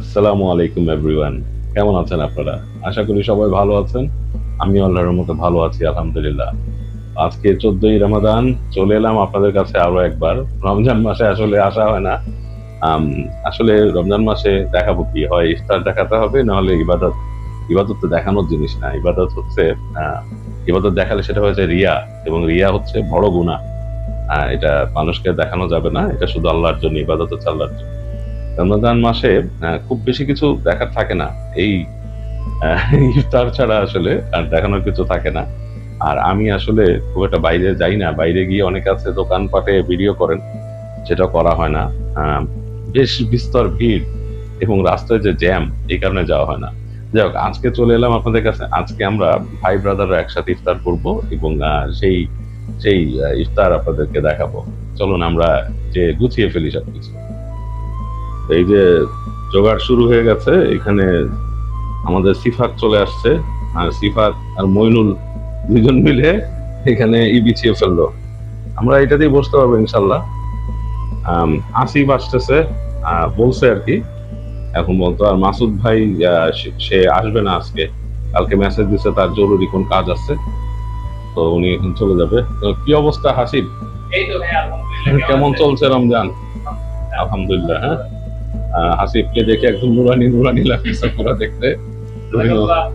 আসসালামু আলাইকুম এভরিওয়ান। কেমন আছেন আপনারা? আশা করি সবাই ভালো আছেন। আমি আল্লাহর মতো ভালো আছি আলহামদুলিল্লাহ। আজকে 14ই রমাদান, চলে এলাম আপনাদের কাছে আরো একবার। রমজান মাসে আসলে আসা হয় না। আম, আসলে রমজান মাসে দেখাবো কি হয়, ইফতার দেখাতে হবে, নাহলে ইবাদত। ইবাদত তো দেখানোর জিনিস না, ইবাদত হচ্ছে ইবাদত দেখালে সেটা হচ্ছে রিয়া, এবং রিয়া হচ্ছে বড় গুনাহ। এটা মানুষকে দেখানো যাবে না, এটা শুধু আল্লাহর জন্য, ইবাদত হচ্ছে আল্লাহর জন্য। রমজান মাসে খুব বেশি কিছু দেখার থাকে না। এই আহ, ইফতার ছাড়া আসলে আর দেখানোর কিছু থাকে না। আর আমি আসলে খুব একটা বাইরে যাই না, বাইরে গিয়ে অনেকে আছে দোকানপাটে ভিডিও করেন, সেটা করা হয় না। আহ, বেশ বিস্তর ভিড় এবং রাস্তায় যে জ্যাম, এই কারণে যাওয়া হয় না। যাই হোক, আজকে চলে এলাম আপনাদের কাছে। আজকে আমরা ভাই ব্রাদাররা একসাথে ইফতার করব, এবং সেই সেই ইফতার আপনাদেরকে দেখাবো। চলুন আমরা যে গুছিয়ে ফেলি সবকিছু। এই যে জোগাড় শুরু হয়ে গেছে এখানে, আমাদের সিফাত চলে আসছে, আর সিফাত আর মইনুল দুজন মিলে এখানে বিছিয়ে ফেললো। আমরা এটাতেই বসতে পারবো ইনশাল্লাহ। আসিফ আসতেছে, বলছে আর কি, এখন বলতো। আর মাসুদ ভাই সে আসবে না আজকে, কালকে মেসেজ দিছে তার জরুরি কোন কাজ আছে, তো উনি এখন চলে যাবে। তো কি অবস্থা হাসিব? এই তো ভাই আলহামদুলিল্লাহ। কেমন চলছে রমজান? আলহামদুলিল্লাহ। হ্যাঁ, আসিফকে দেখে একদম নুরানি নুরানি লাগতেছে পুরো দেখতে। হ্যাঁ,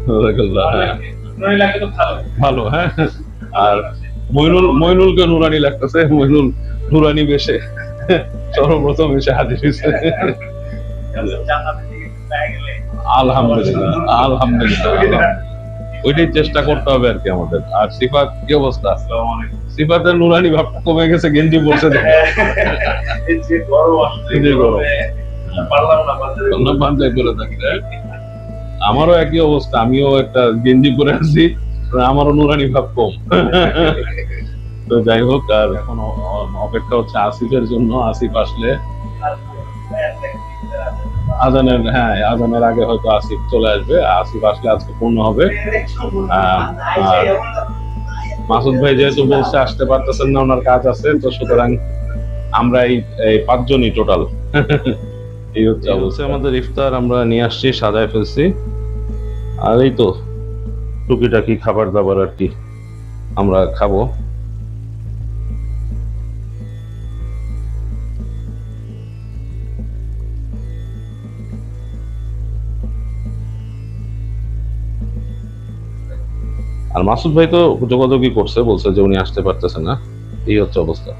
নুরানি লাগে তো ভালো। ভালো। হ্যাঁ, আর মইনুলকে নুরানি লাগতেছে। মইনুল নুরানি বেশে সর্বপ্রথম এসে হাজির হয়েছে। জান্নাতের দিকে পেয়ে গেলে আলহামদুলিল্লাহ, আলহামদুলিল্লাহ। ওইটাই চেষ্টা করতে হবে আর কি আমাদের। আর সিফাত কি অবস্থা? আসসালামু আলাইকুম। সিফাতের নুরানি ভাবটা কমে গেছে, গেঞ্জি পরছে দেখে। এই যে গরম আসছে, এই যে গরম। পারলাম না পাঞ্জাবি করে থাকতে। আমারও একই অবস্থা, আমিও একটা গেঞ্জি পরে আছি, আমারও নুরানি ভাব কম। তো যাই হোক, আর এখন অপেক্ষা হচ্ছে আসিফের জন্য। আসিফ আসলে আজানের আগে হয়তো আসিফ চলে আসবে। আসিফ আসলে আজকে পূর্ণ হবে। আর মাসুদ ভাই যেহেতু বলছে আসতে পারতেছেন না, ওনার কাজ আছে, তো সুতরাং আমরা এই পাঁচজনই টোটাল। এই হচ্ছে অবশ্যই আমাদের ইফতার আমরা নিয়ে আসছি, সাজায় ফেলছি। আর এই তো টুকিটাকি খাবার দাবার আর কি আমরা খাবো। আর মাসুদ ভাই তো যোগাযোগই করছে, বলছে যে উনি আসতে পারতেছে না। এই হচ্ছে অবস্থা।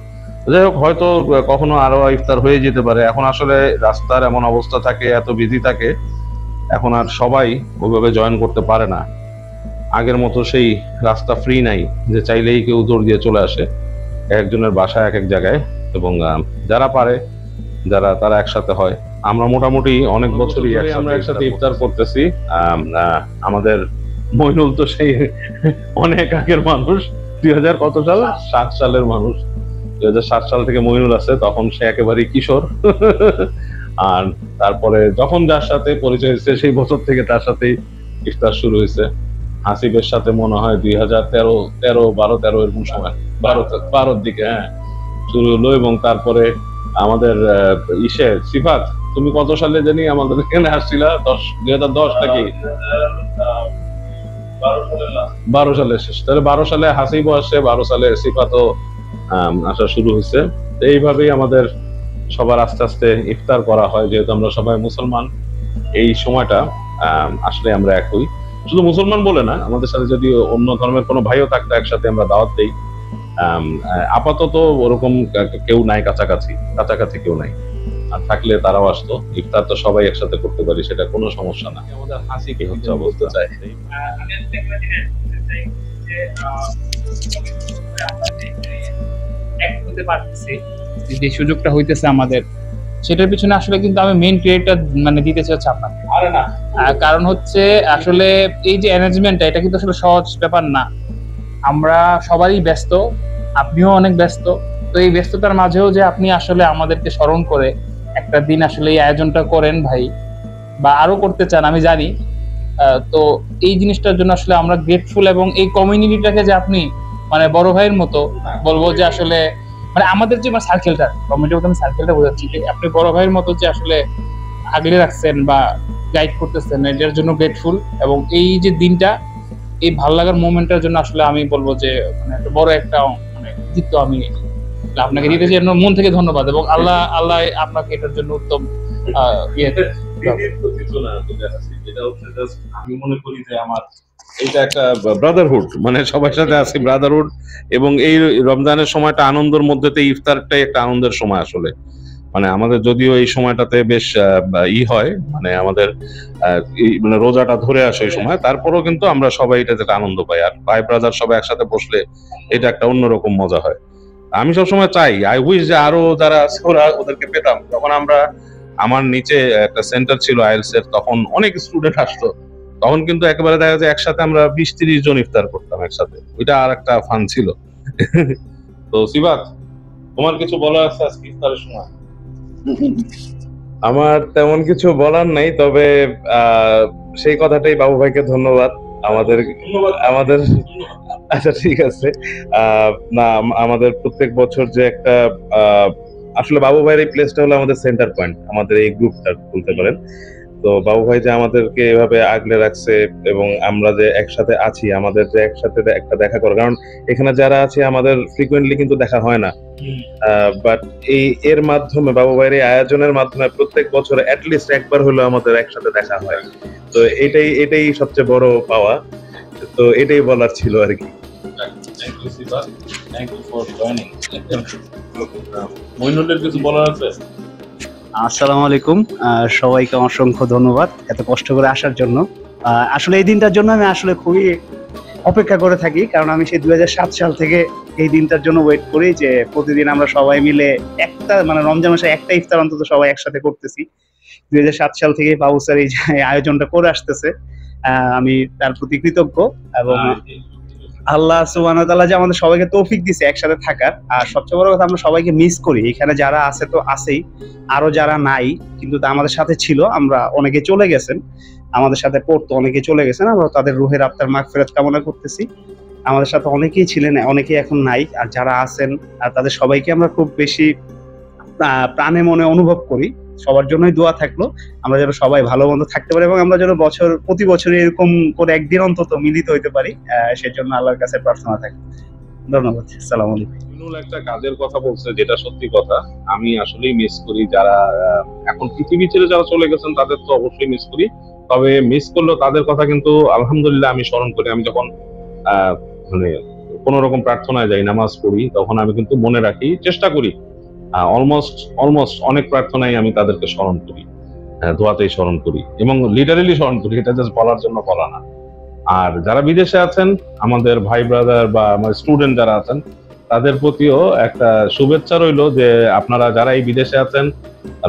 যাই হোক, হয়তো কখনো আরো ইফতার হয়ে যেতে পারে। এখন আসলে রাস্তার এমন অবস্থা থাকে, এত বিজি থাকে, এখন আর সবাই ওইভাবে জয়েন করতে পারে না। আগের মতো সেই রাস্তা ফ্রি নাই যে চাইলেই কেউ দৌড় দিয়ে চলে আসে। একজনের বাসা এক এক জায়গায়, এবং যারা পারে, তারা একসাথে হয়। আমরা মোটামুটি অনেক বছরই আমরা একসাথে ইফতার করতেছি। আমাদের মইনুল তো সেই অনেক আগের মানুষ, 2000 কত সাল, 7 সালের মানুষ। 2007 সাল থেকে মইনুল আছে, তখন সে একেবারে কিশোর। আর তারপরে যখন যার সাথে পরিচয় হয়েছে, সেই বছর থেকে তার সাথে ইফতার শুরু হয়েছে। হাসিবের সাথে মনে হয় 2013 এরকম সময়, 12 দিকে, হ্যাঁ, শুরু হলো। এবং তারপরে আমাদের সিফাত, তুমি কত সালে জানি আমাদের এখানে আসছিলা? 2010 নাকি 12 সালে শেষ। তাহলে 12 সালে হাসিবও আসে, 12 সালে সিফাতও আসা শুরু হয়েছে। এইভাবেই আমাদের সবার আস্তে আস্তে ইফতার করা হয়, যেহেতু আমরা সবাই মুসলমান। এই সময়টা আসলে আমরা একই, শুধু মুসলমান বলে না, আমাদের সাথে যদি অন্য ধর্মের কোনো ভাইও থাকতো, একসাথে আমরা দাওয়াত দেই। আপাতত ওরকম কেউ নাই, কাছাকাছি কেউ নাই। আর থাকলে তারাও আসতো। ইফতার তো সবাই একসাথে করতে পারি, সেটা কোনো সমস্যা না। আমাদের হাসি কি হচ্ছে অবস্থা চাই। আমি একটা জিনিস বলতে চাই যে আমরা এক হতে পারতেছি, যে সুযোগটা হইতেছে আমাদের, সেটার পিছনে আসলে কিন্তু আমি মেইন ক্রেডিটটা মানে দিতে চাচ্ছি আপনাকে। আরে না, কারণ হচ্ছে আসলে এই যে অ্যারেঞ্জমেন্টটা, এটা কিন্তু আসলে সহজ ব্যাপার না। আমরা সবারই ব্যস্ত, আপনিও অনেক ব্যস্ত। তো এই ব্যস্ততার মাঝেও যে আপনি আসলে আমাদেরকে স্মরণ করে একটা দিন আসলে এই আয়োজনটা করেন ভাই, বা আরো করতে চান আমি জানি। তো এই জিনিসটার জন্য আসলে আমরা গ্রেটফুল। এবং এই কমিউনিটিটাকে যে আপনি মানে বড় ভাইয়ের মতো, বলবো যে আসলে মানে আমাদের যে সার্কেলটা, কমিউনিটির মধ্যে আমি সার্কেলটা বোঝাচ্ছি, যে আপনি বড় ভাইয়ের মতো যে আসলে আগলে রাখছেন বা গাইড করতেছেন, এটার জন্য গ্রেটফুল। এবং এই যে দিনটা, এই ভালো লাগার মোমেন্টের জন্য আসলে আমি বলবো যে মানে একটা বড় একটা মানে কৃতিত্ব আমি আপনাকে দিতে চাই। আপনার মন থেকে ধন্যবাদ, এবং আল্লাহ আল্লাহ আপনাকে এটার জন্য উত্তম আমি মনে করি যে আমার এটা একটা ব্রাদারহুড, মানে সবার সাথে আছি ব্রাদারহুড। এবং এই রমজানের সময়টা আনন্দের মধ্যে, ইফতারটাই একটা আনন্দের সময় আসলে। মানে আমাদের যদিও এই সময়টাতে বেশ হয়, মানে আমাদের মানে রোজাটা ধরে আসে এই সময়, তারপরেও কিন্তু আমরা সবাই এটা যেটা আনন্দ পাই। আর ভাই ব্রাদার সবাই একসাথে বসলে এটা একটা অন্যরকম মজা হয়। আমি সবসময় চাই, আই উইশ যে আরো যারা আছে ওদেরকে পেতাম। তখন আমরা, আমার নিচে একটা সেন্টার ছিল আইএলস এর, তখন অনেক স্টুডেন্ট আসতো। তখন কিন্তু একেবারে দেখা যায় একসাথে আমরা 20-30 জন ইফতার করতাম একসাথে। ওইটা আর একটা ফান ছিল। তো সিবাত, তোমার কিছু বলার আছে আজকে ইফতারের সময়? আমার তেমন কিছু বলার নাই, তবে সেই কথাটাই বাবু ভাইকে ধন্যবাদ। আমাদের আমাদের আচ্ছা ঠিক আছে। না, আমাদের প্রত্যেক বছর যে একটা আসলে বাবু ভাইয়ের এই প্লেসটা হলো আমাদের সেন্টার পয়েন্ট, আমাদের এই গ্রুপটা বলতে পারেন। তো বাবু ভাই যে আমাদেরকে এভাবে আগলে রাখছে এবং আমরা যে একসাথে আছি, আমাদের যে একসাথে একটা দেখা করে, কারণ এখানে যারা আছে আমাদের ফ্রিকুয়েন্টলি কিন্তু দেখা হয় না, বাট এর মাধ্যমে বাবু ভাইয়ের এই আয়োজনের মাধ্যমে প্রত্যেক বছর অ্যাটলিস্ট একবার হলেও আমাদের একসাথে দেখা হয়। তো এটাই সবচেয়ে বড় পাওয়া। তো এটাই বলার ছিল আর কি। মইনুলের কিছু বলার আছে? আসসালামু আলাইকুম, সবাইকে অসংখ্য ধন্যবাদ এত কষ্ট করে আসার জন্য। আসলে এই দিনটার জন্য আমি আসলে খুবই অপেক্ষা করে থাকি, কারণ আমি সেই 2007 সাল থেকে এই দিনটার জন্য ওয়েট করি যে প্রতিদিন আমরা সবাই মিলে একটা মানে রমজান মাসে একটা ইফতার অন্তত সবাই একসাথে করতেছি। 2007 সাল থেকে বাবু স্যার এই আয়োজনটা করে আসতেছে, আমি তার প্রতি কৃতজ্ঞ। এবং আল্লাহ সুবহানাহু ওয়া তাআলা যে আমাদের সবাইকে তৌফিক দিয়েছে একসাথে থাকার। আর সবচেয়ে বড় কথা, আমরা সবাইকে মিস করি। এখানে যারা আছে তো আছেই, আরো যারা নাই কিন্তু তা আমাদের সাথে ছিল, আমরা অনেকে চলে গেছেন, আমাদের সাথে পড়তো অনেকে চলে গেছেন, আমরা তাদের রুহের আত্মার মাগফিরাত কামনা করতেছি। আমাদের সাথে অনেকেই ছিলেন, অনেকেই এখন নাই। আর যারা আছেন আর তাদের সবাইকে আমরা খুব বেশি প্রাণে মনে অনুভব করি। সবার জন্যই দোয়া থাকলো, আমরা যেন সবাই ভালো মন্দ থাকতে পারি এবং আমরা যেন প্রতি বছর এরকম করে একদিন অন্তত মিলিত হইতে পারি, সেজন্য আল্লাহর কাছে প্রার্থনা থাকে। ধন্যবাদ। আসসালামু আলাইকুম। মইনুল একটা কাজের কথা বলছে, যেটা সত্যি কথা। আমি আসলেই মিস করি যারা এখন পৃথিবী ছেড়ে যারা চলে গেছেন, তাদের তো অবশ্যই মিস করি। তবে মিস করলেও তাদের কথা কিন্তু আলহামদুলিল্লাহ আমি স্মরণ করি। আমি যখন মানে কোন রকম প্রার্থনায় যাই, নামাজ পড়ি, তখন আমি কিন্তু মনে রাখি, চেষ্টা করি। অলমোস্ট অনেক প্রার্থনায় আমি তাদেরকে স্মরণ করি, দোয়াতেই স্মরণ করি এবং লিটারেলি স্মরণ করি। এটা জাস্ট বলার জন্য বলা না। আর যারা বিদেশে আছেন, আমাদের ভাই ব্রাদার বা আমার স্টুডেন্ট যারা আছেন, তাদের প্রতিও একটা শুভেচ্ছা রইলো যে আপনারা যারা এই বিদেশে আছেন,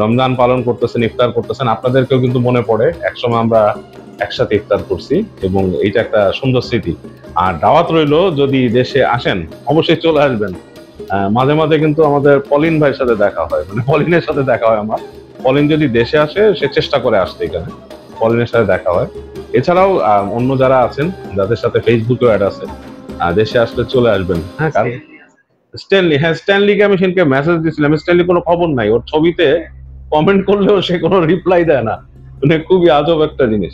রমজান পালন করতেছেন, ইফতার করতেছেন, আপনাদেরকেও কিন্তু মনে পড়ে একসময় আমরা একসাথে ইফতার করছি, এবং এইটা একটা সুন্দর স্মৃতি। আর দাওয়াত রইলো, যদি দেশে আসেন অবশ্যই চলে আসবেন। মাঝে মাঝে কিন্তু আমাদের পলিন ভাইয়ের সাথে দেখা হয়, মানে পলিনের সাথে দেখা হয় আমার। পলিন যদি দেশে আসে, সে চেষ্টা করে আসতে, এখানে পলিনের সাথে দেখা হয়। এছাড়াও অন্য যারা আছেন, যাদের সাথে ফেসবুকে অ্যাড আছে, দেশে আসলে চলে আসবেন। হ্যাঁ, কারণ স্ট্যানলিকে আমি সেদিনকে মেসেজ দিয়েছিলাম, স্ট্যানলি কোনো খবর নাই, ওর ছবিতে কমেন্ট করলেও সে কোনো রিপ্লাই দেয় না। মানে খুবই আজব একটা জিনিস।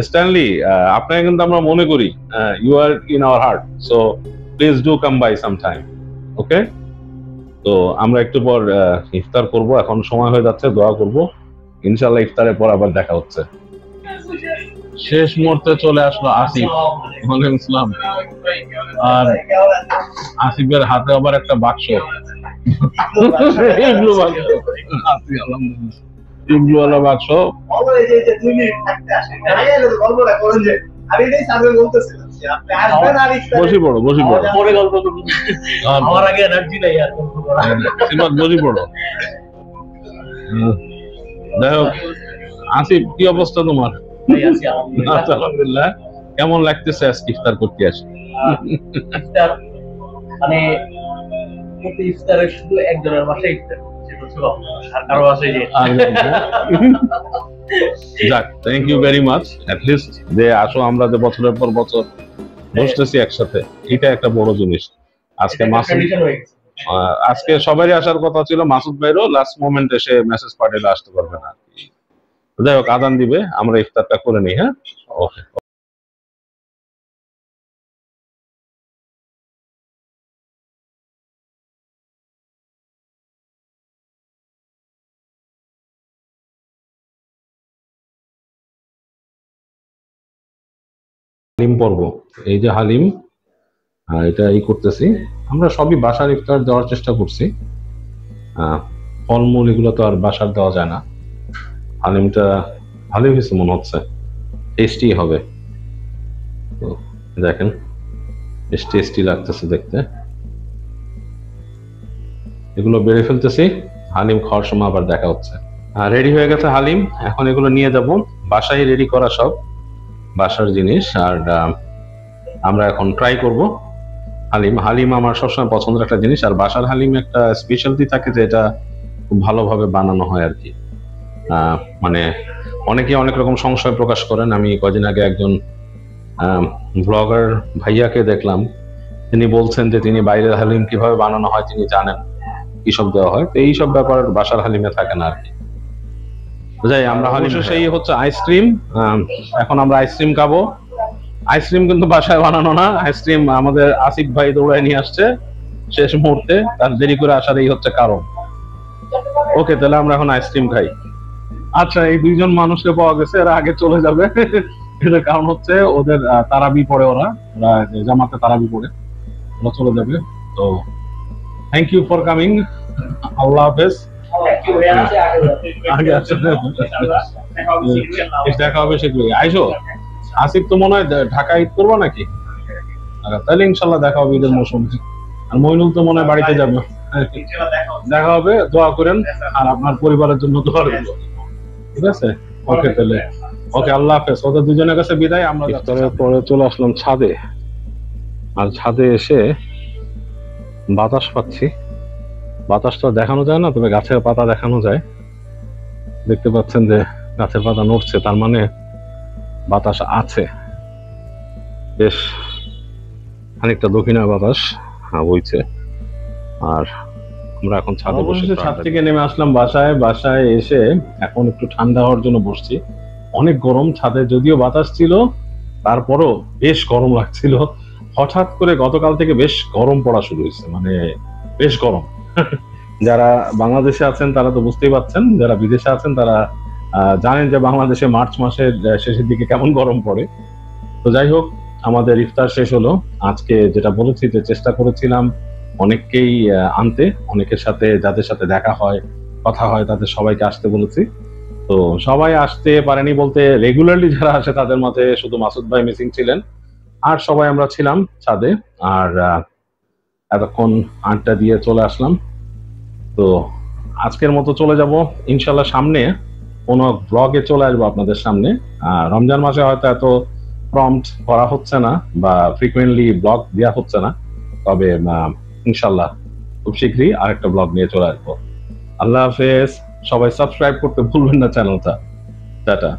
স্ট্যানলি, আপনাকে কিন্তু আমরা মনে করি, you are in our heart, so please do come by some time. Okay, তো আমরা একটু পর ইফতার করব, এখন সময় হয়ে যাচ্ছে, দোয়া করব। ইনশাল্লাহ ইফতারের পর আবার দেখা হচ্ছে। শেষ মুহূর্তে চলে আসলো আসিফ। ওয়ালাইকুম আসসালাম। আর আসিফের হাতে আবার একটা বাক্স, ইগলু বাক্স, ইগলুওয়ালা বাক্স। বসি পড়ো, বসি পড়ো, আমার আগে এনার্জি নাই আর বসি পড়ো। যাই হোক, আসিফ, কি অবস্থা তোমার? আলহামদুলিল্লাহ। কেমন লাগতেছে আজকে ইফতার করতে আসি? ইফতার মানে প্রতি ইফতারে শুধু একজনের বাসায় ইফতার, কারো বাসায় যাক, thank you very much. At least যে আসো, আমরা যে বছরের পর বছর বসতেছি একসাথে, এটা একটা বড় জিনিস। আজকে মাসুদ, আজকে সবারই আসার কথা ছিল, মাসুদ ভাইরও লাস্ট মোমেন্টে এসে মেসেজ পাঠাইলে আসতে পারবে না। যাই হোক, আদান দিবে, আমরা ইফতারটা করে নিই। হ্যাঁ, ওকে। হালিম পর্ব, এই যে হালিম, এটা করতেছি আমরা সবই বাসার ইফতার দেওয়ার চেষ্টা করছি। ফলমূল এগুলো তো আর বাসার দেওয়া যায় না। হালিমটা ভালোই হয়েছে মনে হচ্ছে, টেস্টি হবে। তো দেখেন, বেশ টেস্টি লাগতেছে দেখতে। এগুলো বেড়ে ফেলতেছি, হালিম খাওয়ার সময় আবার দেখা হচ্ছে। রেডি হয়ে গেছে হালিম, এখন এগুলো নিয়ে যাব বাসায়, রেডি করা সব বাসার জিনিস। আর আমরা এখন ট্রাই করব হালিম। হালিম আমার সবসময় পছন্দের একটা জিনিস, আর বাসার হালিম একটা স্পেশালিটি থাকে যে এটা খুব ভালোভাবে বানানো হয় আর কি। মানে অনেকে অনেক রকম সংশয় প্রকাশ করেন। আমি কদিন আগে একজন ব্লগার ভাইয়াকে দেখলাম, তিনি বলছেন যে তিনি বাইরের হালিম কিভাবে বানানো হয় তিনি জানেন, কিসব দেওয়া হয়। তো এইসব ব্যাপার বাসার হালিমে থাকে না আর কি। যাই, আমরা হালিম সেই হচ্ছে আইসক্রিম। এখন আমরা আইসক্রিম খাবো। আইসক্রিম কিন্তু বাসায় বানানো না, আইসক্রিম আমাদের আসিফ ভাই দৌড়ায় নিয়ে আসছে শেষ মুহূর্তে, তার দেরি করে আসার এই হচ্ছে কারণ। ওকে, তাহলে আমরা এখন আইসক্রিম খাই। আচ্ছা, এই দুইজন মানুষকে পাওয়া গেছে, এরা আগে চলে যাবে। এটার কারণ হচ্ছে ওদের তারাবি পড়ে, ওরা জামাতে তারাবি পড়ে, ওরা চলে যাবে। তো থ্যাংক ইউ ফর কামিং, আল্লাহ হাফেজ। আগে আসলে দেখা হবে সেগুলো। আইসো, আসিফ তো মনে হয় ঢাকা ঈদ করবো নাকি? তাহলে ইনশাল্লাহ দেখা হবে ঈদের মৌসুমে। আর মইনুল তো মনে হয় বাড়িতে যাবে। দেখা হবে, দোয়া করেন, আর আপনার পরিবারের জন্য দোয়া রইল। ঠিক আছে, ওকে তাহলে, ওকে, আল্লাহ হাফেজ। ওদের দুজনের কাছে বিদায়। আমরা ইফতারের পরে চলে আসলাম ছাদে, আর ছাদে এসে বাতাস পাচ্ছি। বাতাসটা দেখানো যায় না, তবে গাছের পাতা দেখানো যায়। দেখতে পাচ্ছেন যে গাছের পাতা নড়ছে, তার মানে বাতাস আছে। বেশ খানিকটা দক্ষিণা বাতাস বইছে। আর আমরা এখন ছাদে বসে, ছাদ থেকে নেমে আসলাম বাসায়। বাসায় এসে এখন একটু ঠান্ডা হওয়ার জন্য বসছি। অনেক গরম, ছাদে যদিও বাতাস ছিল তারপরও বেশ গরম লাগছিল। হঠাৎ করে গতকাল থেকে বেশ গরম পড়া শুরু হয়েছে, মানে বেশ গরম। যারা বাংলাদেশে আছেন তারা তো বুঝতেই পারছেন, যারা বিদেশে আছেন তারা জানেন যে বাংলাদেশে মার্চ মাসের শেষের দিকে কেমন গরম পড়ে। তো যাই হোক, আমাদের ইফতার শেষ হলো। আজকে যেটা বলেছি যে চেষ্টা করেছিলাম অনেককেই আনতে, অনেকের সাথে যাদের সাথে দেখা হয়, কথা হয়, তাদের সবাইকে আসতে বলেছি। তো সবাই আসতে পারেনি বলতে, রেগুলারলি যারা আসে তাদের মাঝে শুধু মাসুদ ভাই মিসিং ছিলেন, আর সবাই আমরা ছিলাম ছাদে। আর এতক্ষণ আড্ডা দিয়ে চলে আসলাম। তো আজকের মতো চলে যাব, ইনশাল্লাহ সামনে কোনো ব্লগে চলে আসবো আপনাদের সামনে। রমজান মাসে হয়তো এত প্রম্পট করা হচ্ছে না বা ফ্রিকুয়েন্টলি ব্লগ দেওয়া হচ্ছে না, তবে ইনশাল্লাহ খুব শীঘ্রই আরেকটা ব্লগ নিয়ে চলে আসবো। আল্লাহ হাফেজ, সবাই সাবস্ক্রাইব করতে ভুলবেন না চ্যানেলটা। টাটা।